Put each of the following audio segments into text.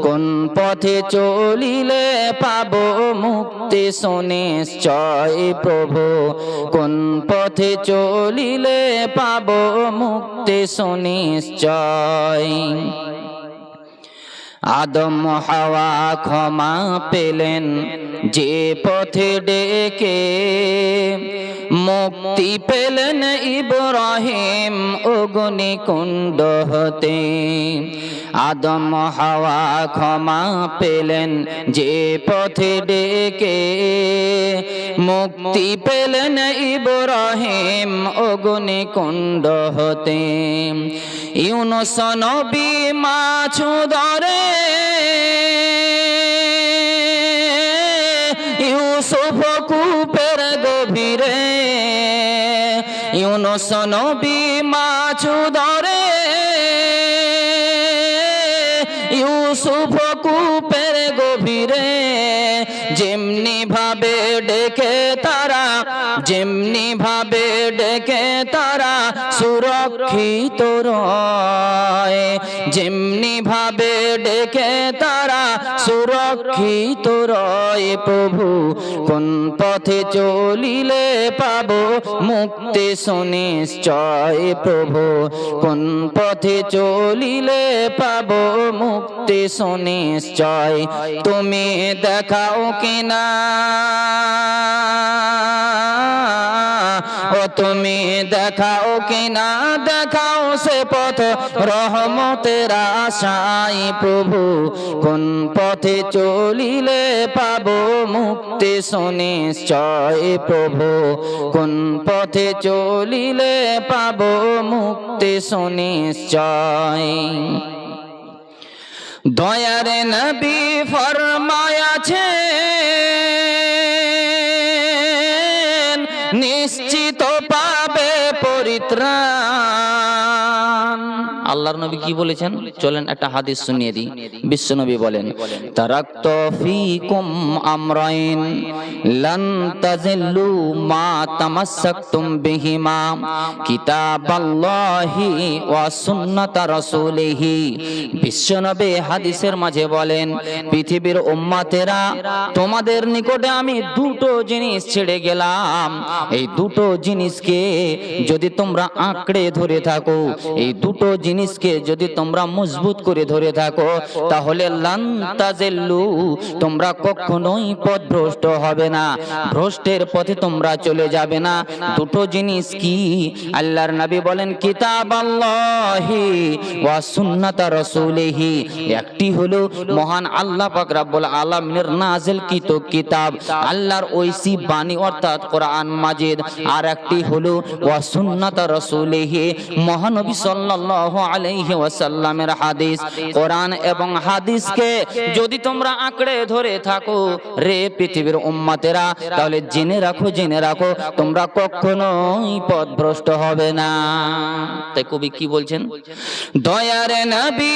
কোন পথে চলিলে পাবো মুক্তি সুনিশ্চয় প্রভু, কোন পথে চলিলে পাবো মুক্তি সুনিশ্চয়। আদম হাওয়া ক্ষমা পেলেন যে পথে ডেকে, মুক্তি পেলেন ইব্রাহিম অগ্নিকুণ্ড হতে। আদম হাওয়া ক্ষমা পেলেন যে পথে ডেকে, মুক্তি পেলেন ইব্রাহিম অগ্নিকুণ্ড হতে। ইউনুস নবী মাছ ধরে ইউসুফ কূপের গভীরে, ইউনুস নবী মাছ ধরে ইউসুফ কূপের গভীরে। যেমনি ভাবে ডেকে তারা, যেমনি ভাবে ডেকে তারা সুরক্ষিত রয়, যেমনি ভাবে ডেকে তারা সুরক্ষিত রয় প্রভু, কোন পথে চলিলে পাবো মুক্তি সুনিশ্চয় প্রভু, কোন পথে চলিলে পাবো মুক্তি সুনিশ্চয়। তুমি দেখাও কিনা ও তুমি দেখাও কিনা, দেখাও সে পথ রহমতের আশায় প্রভু, কোন পথে চলিলে পাবো মুক্তি সুনিশ্চয় প্রভু, কোন পথে চলিলে পাবো মুক্তি সুনিশ্চয়। দয়ার নবী ফরমায়াছেন নিশ্চিত পাবে পরিত্রাণ। আল্লাহর নবী কি বলেছেন চলেন একটা হাদিস শুনিয়ে দিই। বিশ্ব নবী বলেন, তারাকতু ফীকুম আমরাইন লান তাযিল্লু মা তামাসসাকতুম বিহিমা কিতাবাল্লাহি ওয়া সুন্নাতা রাসূলিহি। বিশ্ব নবী হাদিসের মাঝে বলেন, পৃথিবীর উম্মতেরা তোমাদের নিকটে আমি দুটো জিনিস ছেড়ে গেলাম, এই দুটো জিনিসকে যদি তোমরা আঁকড়ে ধরে থাকো, এই দুটো জিনিসকে যদি তোমরা মজবুত করে ধরে থাকো, তাহলে লান তাযিল্লু তোমরা কখনোই পথভ্রষ্ট হবে না, ভ্রষ্টের পথে তোমরা চলে যাবে না। দুটো জিনিস কি? আল্লাহর নবী বলেন কিতাবাল্লাহি ওয়া সুন্নাতা রাসূলিহি। একটি হলো মহান আল্লাহ পাক রব্বুল আলামিনের নাজিল কিতাব, আল্লাহর ঐশী বাণী অর্থাৎ কোরআন মাজিদ। আর একটি হলো ওয়া সুন্নাতা রাসূলিহি, মহানবী সাল্লাল্লাহু আলাইহি ওয়াসাল্লামের হাদিস। কোরআন এবং হাদিসকে যদি তোমরা আঁকড়ে ধরে থাকো রে পৃথিবীর উম্মতেরা, তাহলে জেনে রাখো, জেনে রাখো তোমরা কখনোই পথভ্রষ্ট হবে না। তাই কবি কি বলছেন, দয়ার নবী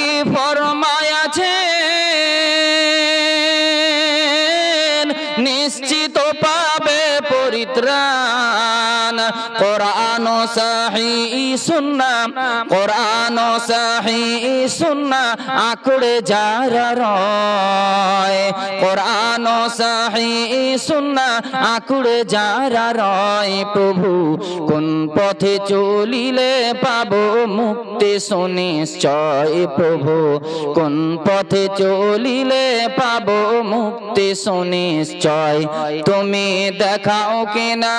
ফরমায়াছেন নিশ্চিত পাবে পরিত্রাণ। কোরআন ও সহিহ সুন্নাহ, কোরআন ও সহিহ সুন্নাহ আঁকড়ে যারা রয়, কোরআন ও সহিহ সুন্নাহ আঁকড়ে যারা রয় প্রভু, কোন পথে চলিলে পাবো মুক্তি সুনিশ্চয় প্রভু, কোন পথে চলিলে পাবো মুক্তি সুনিশ্চয়। তুমি দেখাও কিনা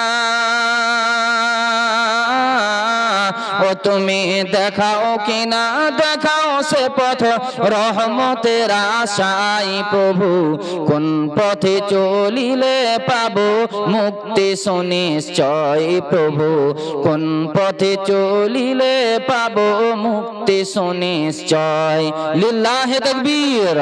ও তুমি দেখাও কিনা, দেখাও সে পথ রহমতের আশায় প্রভু, কোন পথে চলিলে পাবো মুক্তি সুনিশ্চয় প্রভু, কোন পথে চলিলে পাবো মুক্তি সুনিশ্চয়। লিল্লাহি তাকবীর।